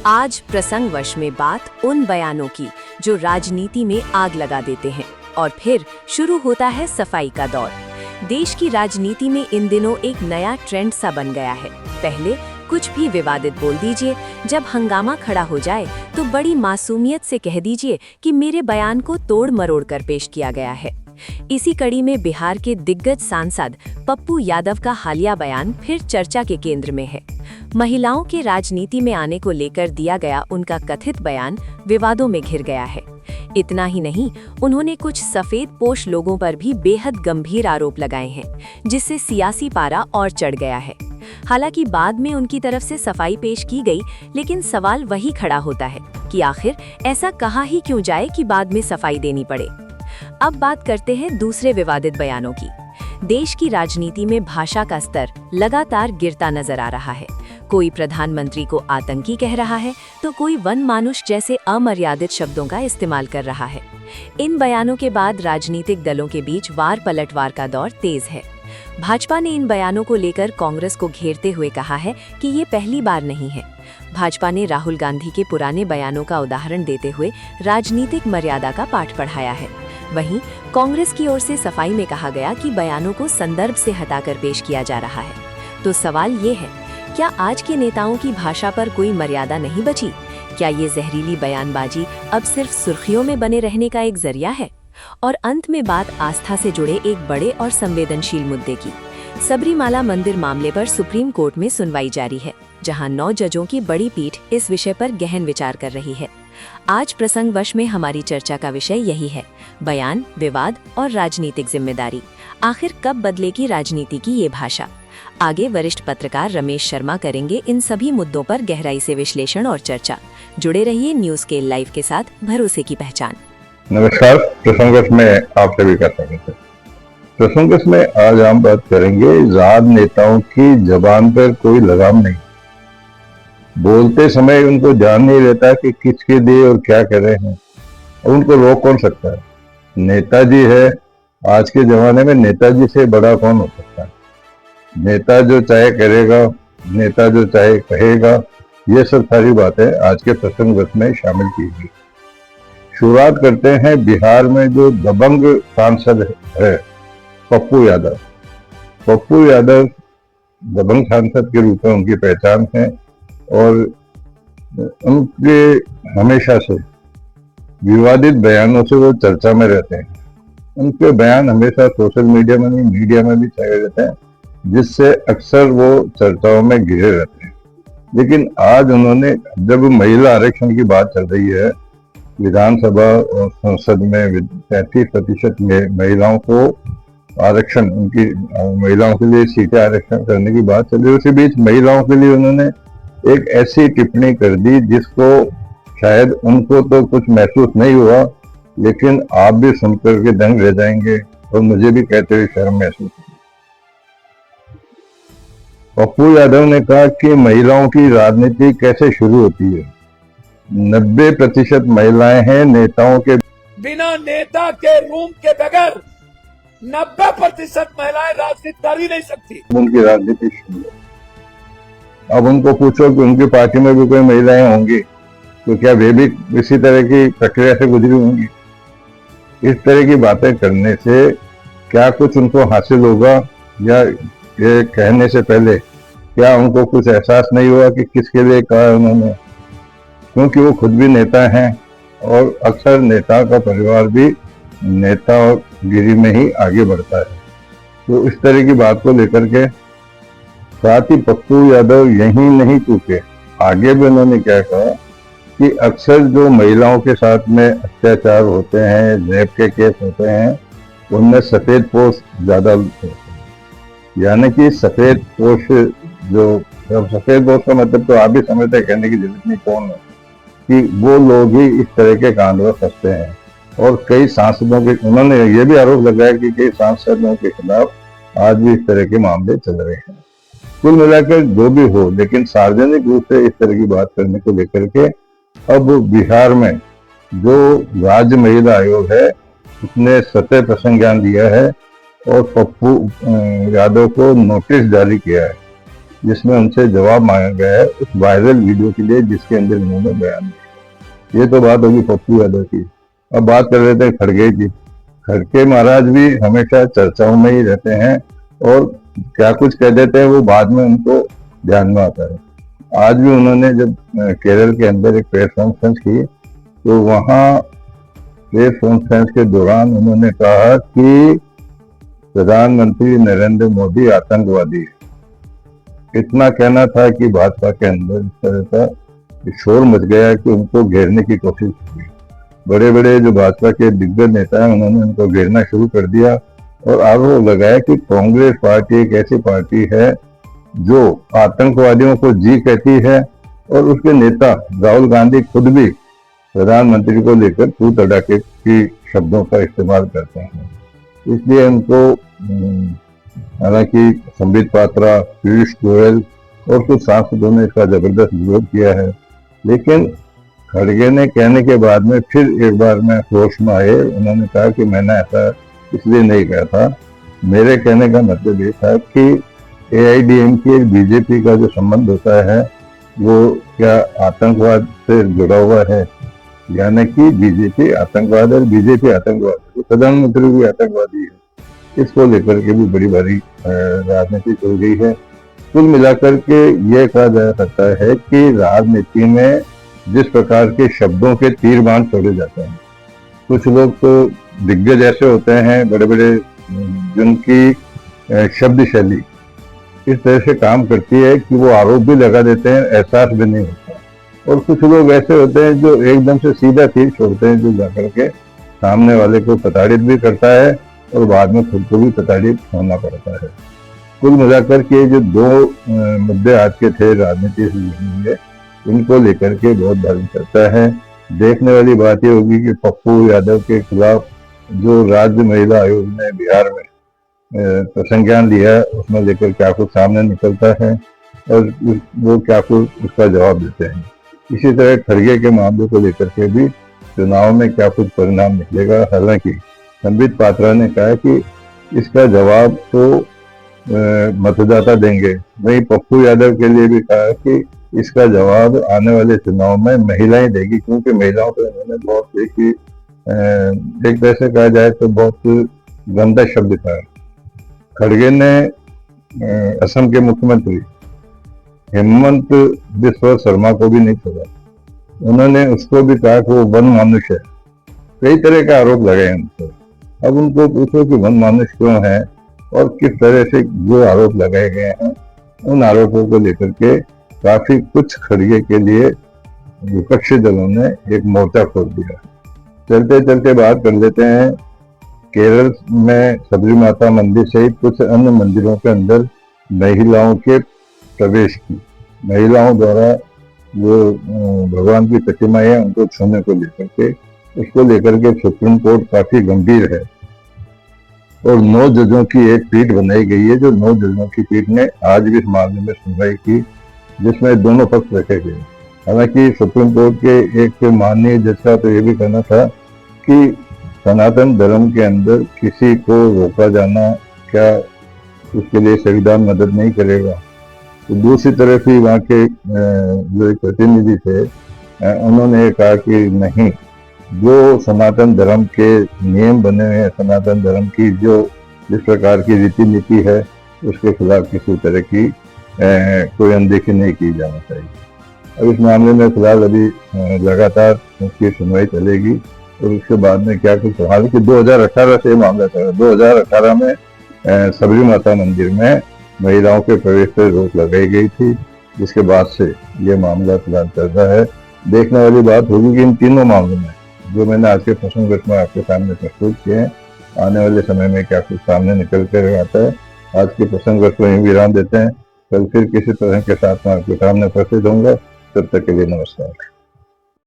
आज प्रसंगवश में बात उन बयानों की जो राजनीति में आग लगा देते हैं और फिर शुरू होता है सफाई का दौर। देश की राजनीति में इन दिनों एक नया ट्रेंड सा बन गया है। पहले कुछ भी विवादित बोल दीजिए, जब हंगामा खड़ा हो जाए तो बड़ी मासूमियत से कह दीजिए कि मेरे बयान को तोड़ मरोड़ कर पेश किया गया है। इसी कड़ी में बिहार के दिग्गज सांसद पप्पू यादव का हालिया बयान फिर चर्चा के केंद्र में है। महिलाओं के राजनीति में आने को लेकर दिया गया उनका कथित बयान विवादों में घिर गया है। इतना ही नहीं, उन्होंने कुछ सफेद पोश लोगों पर भी बेहद गंभीर आरोप लगाए हैं, जिससे सियासी पारा और चढ़ गया है। हालांकि बाद में उनकी तरफ से सफाई पेश की गई, लेकिन सवाल वही खड़ा होता है कि आखिर ऐसा कहा ही क्यों जाए कि बाद में सफाई देनी पड़े। अब बात करते हैं दूसरे विवादित बयानों की। देश की राजनीति में भाषा का स्तर लगातार गिरता नजर आ रहा है। कोई प्रधानमंत्री को आतंकी कह रहा है तो कोई वन मानुष जैसे अमर्यादित शब्दों का इस्तेमाल कर रहा है। इन बयानों के बाद राजनीतिक दलों के बीच वार पलटवार का दौर तेज है। भाजपा ने इन बयानों को लेकर कांग्रेस को घेरते हुए कहा है कि ये पहली बार नहीं है। भाजपा ने राहुल गांधी के पुराने बयानों का उदाहरण देते हुए राजनीतिक मर्यादा का पाठ पढ़ाया है। वहीं कांग्रेस की ओर से सफाई में कहा गया कि बयानों को संदर्भ से हटाकर पेश किया जा रहा है। तो सवाल ये है, क्या आज के नेताओं की भाषा पर कोई मर्यादा नहीं बची? क्या ये जहरीली बयानबाजी अब सिर्फ सुर्खियों में बने रहने का एक जरिया है? और अंत में बात आस्था से जुड़े एक बड़े और संवेदनशील मुद्दे की। सबरीमाला मंदिर मामले पर सुप्रीम कोर्ट में सुनवाई जारी है, जहां 9 जजों की बड़ी पीठ इस विषय पर गहन विचार कर रही है। आज प्रसंगवश में हमारी चर्चा का विषय यही है, बयान, विवाद और राजनीतिक जिम्मेदारी। आखिर कब बदलेगी राजनीति की ये भाषा? आगे वरिष्ठ पत्रकार रमेश शर्मा करेंगे इन सभी मुद्दों पर गहराई से विश्लेषण और चर्चा। जुड़े रहिए न्यूज स्केल लाइव के साथ, भरोसे की पहचान। नमस्कार, प्रसंगस में आप सभी का स्वागत है। प्रसंगस में आज हम बात करेंगे राज नेताओं की जबान पर कोई लगाम नहीं। बोलते समय उनको ध्यान नहीं रहता कि किसके लिए और क्या कर रहे हैं, और उनको रोक कौन सकता है? नेताजी है। आज के जमाने में नेताजी से बड़ा कौन हो सकता है? नेता जो चाहे करेगा, नेता जो चाहे कहेगा, ये सब सारी बातें आज के प्रसंग में शामिल की गई। शुरुआत करते हैं बिहार में जो दबंग सांसद है पप्पू यादव। पप्पू यादव दबंग सांसद के रूप में उनकी पहचान है और उनके हमेशा से विवादित बयानों से वो चर्चा में रहते हैं। उनके बयान हमेशा सोशल मीडिया में भी, मीडिया में भी छाए रहते हैं, जिससे अक्सर वो चर्चाओं में घिरे रहते हैं। लेकिन आज उन्होंने, जब महिला आरक्षण की बात चल रही है, विधानसभा और संसद में 33% में महिलाओं को आरक्षण, उनकी महिलाओं के लिए सीटें आरक्षण करने की बात चल रही है, उसी बीच महिलाओं के लिए उन्होंने एक ऐसी टिप्पणी कर दी जिसको शायद उनको तो कुछ महसूस नहीं हुआ, लेकिन आप भी सुनकर के दंग रह जाएंगे और मुझे भी कहते हुए शर्म महसूस हुई। पप्पू यादव ने कहा कि महिलाओं की राजनीति कैसे शुरू होती है। 90% महिलाएं हैं नेताओं के बिना नेता के रूम के बगैर 90% महिलाएं राजनीति कर ही नहीं सकती। उनकी राजनीति शुरू है। अब उनको पूछो कि उनकी पार्टी में भी कोई महिलाएं होंगी तो क्या वे भी इसी तरह की प्रक्रिया से गुजरी होंगी? इस तरह की बातें करने से क्या कुछ उनको हासिल होगा, या ये कहने से पहले क्या उनको कुछ एहसास नहीं हुआ कि किसके लिए कहा उन्होंने? क्योंकि वो खुद भी नेता हैं और अक्सर नेता का परिवार भी नेता और गिरी में ही आगे बढ़ता है। तो इस तरह की बात को लेकर के साथ ही पप्पू यादव यही नहीं चूके, आगे भी उन्होंने क्या कहा कि अक्सर जो महिलाओं के साथ में अत्याचार होते हैं, रेप के केस होते हैं, उनमें सफेद पोश ज्यादा होते हैं। यानी कि सफेद पोश, जो सफेद पोश का मतलब तो आप भी समझते, कहने की जरूरत नहीं कौन है, कि वो लोग ही इस तरह के कांड में फंसते हैं। और कई सांसदों के, उन्होंने ये भी आरोप लगाया कि कई सांसदों के खिलाफ आज भी इस तरह के मामले चल रहे हैं। कुल मिलाकर जो भी हो, लेकिन सार्वजनिक रूप से इस तरह की बात करने को लेकर के अब बिहार में जो राज्य महिला आयोग है उसने सत्य प्रसंज्ञान दिया है और पप्पू यादव को नोटिस जारी किया है जिसमें उनसे जवाब मांगा गया है उस वायरल वीडियो के लिए जिसके अंदर उन्होंने बयान दिया। ये तो बात होगी पप्पू यादव की। अब बात कर रहे थे खड़गे की। खड़गे महाराज भी हमेशा चर्चाओं में ही रहते हैं और क्या कुछ कह देते हैं वो बाद में उनको ध्यान में आता है। आज भी उन्होंने जब केरल के अंदर एक प्रेस कॉन्फ्रेंस की तो वहां प्रेस कॉन्फ्रेंस के दौरान उन्होंने कहा कि प्रधानमंत्री नरेंद्र मोदी आतंकवादी है। इतना कहना था कि भाजपा के अंदर इस तरह का शोर मच गया कि उनको घेरने की कोशिश की। बड़े बड़े जो भाजपा के दिग्गज नेता हैं उन्होंने उनको घेरना शुरू कर दिया और आरोप लगाया कि कांग्रेस पार्टी एक ऐसी पार्टी है जो आतंकवादियों को जी कहती है और उसके नेता राहुल गांधी खुद भी प्रधानमंत्री को लेकर तू तड़ाके की शब्दों का इस्तेमाल करते हैं। इसलिए उनको हालांकि संबित पात्रा, पीयूष गोयल और कुछ सांसदों ने इसका जबरदस्त विरोध किया है, लेकिन खड़गे ने कहने के बाद में फिर एक बार में होश में आए। उन्होंने कहा कि मैंने ऐसा इसलिए नहीं कहा था, मेरे कहने का मतलब ये था कि AIADMK बीजेपी का जो संबंध होता है वो क्या आतंकवाद से जुड़ा हुआ है, यानी कि बीजेपी आतंकवाद और बीजेपी आतंकवाद, तो प्रधानमंत्री भी आतंकवादी है। इसको लेकर के भी बड़ी भारी राजनीति चल गई है। कुल मिलाकर के ये कहा जा सकता है कि राजनीति में जिस प्रकार के शब्दों के तीर बाण छोड़े जाते हैं, कुछ लोग तो दिग्गज ऐसे होते हैं बड़े बड़े जिनकी शब्द शैली इस तरह से काम करती है कि वो आरोप भी लगा देते हैं, एहसास भी नहीं होता। और कुछ लोग ऐसे होते हैं जो एकदम से सीधा तीर छोड़ते हैं, जो जाकर के सामने वाले को प्रताड़ित भी करता है और बाद में खुद को भी प्रताड़ित होना पड़ता है। कुल मिलाकर के जो दो मुद्दे आज के थे राजनीति से जुड़े हुए, इनको लेकर के बहुत भारी चर्चा है। देखने वाली बात ये होगी कि पप्पू यादव के खिलाफ जो राज्य महिला आयोग ने बिहार में संज्ञान लिया है उसमें लेकर क्या कुछ सामने निकलता है और वो क्या कुछ उसका जवाब देते हैं। इसी तरह खड़गे के मामले को लेकर के भी चुनाव में क्या कुछ परिणाम निकलेगा। हालांकि संबित पात्रा ने कहा कि इसका जवाब तो मतदाता देंगे। वहीं पप्पू यादव के लिए भी कहा कि इसका जवाब आने वाले चुनाव में महिलाएं देगी, क्योंकि महिलाओं को इन्होंने बहुत एक तरह से कहा जाए तो बहुत गंदा शब्द कहा। खड़गे ने असम के मुख्यमंत्री हेमंत बिस्वा शर्मा को भी नहीं छोड़ा। उन्होंने उसको भी कहा कि वो वन मानुष है। कई तरह के आरोप लगाए उन पर। अब उनको पूछो कि वन मानुष क्यों है और किस तरह से जो आरोप लगाए गए हैं, उन आरोपों को लेकर के काफी कुछ खड़गे के लिए विपक्षी दलों ने एक मोर्चा खोल दिया। चलते चलते बात कर लेते हैं केरल में सबरी माता मंदिर सहित कुछ अन्य मंदिरों के अंदर महिलाओं के प्रवेश की। महिलाओं द्वारा जो भगवान की प्रतिमाएं हैं उनको छूने को लेकर के, उसको लेकर के सुप्रीम कोर्ट काफी गंभीर है और 9 जजों की एक पीठ बनाई गई है। जो 9 जजों की पीठ ने आज भी इस मामले में सुनवाई की, जिसमें दोनों पक्ष रखे गए। हालांकि सुप्रीम कोर्ट के एक माननीय जज का तो ये भी कहना था कि सनातन धर्म के अंदर किसी को रोका जाना क्या उसके लिए संविधान मदद नहीं करेगा। तो दूसरी तरफ ही वहाँ के जो एक प्रतिनिधि थे उन्होंने कहा कि नहीं, जो सनातन धर्म के नियम बने हुए हैं, सनातन धर्म की जो जिस प्रकार की रीति नीति है, उसके खिलाफ किसी तरह की कोई अनदेखी नहीं की जाना चाहिए। अब इस मामले में फिलहाल अभी लगातार उसकी सुनवाई चलेगी और उसके बाद में क्या कुछ। हालांकि 2018 से मामला था। 2018 में सबरी माता मंदिर में महिलाओं के प्रवेश पर रोक लगाई गई थी, जिसके बाद से ये मामला फिलहाल चल रहा है। देखने वाली बात होगी कि इन तीनों मामलों में जो मैंने आज के प्रसंग में आपके सामने प्रस्तुत किए हैं, आने वाले समय में क्या कुछ सामने निकल कर आता है। आज के प्रसंग को यहीं विराम देते हैं। कल फिर किसी तरह के साथ में आपके सामने प्रस्तुत होंगे। तब तक के लिए नमस्कार।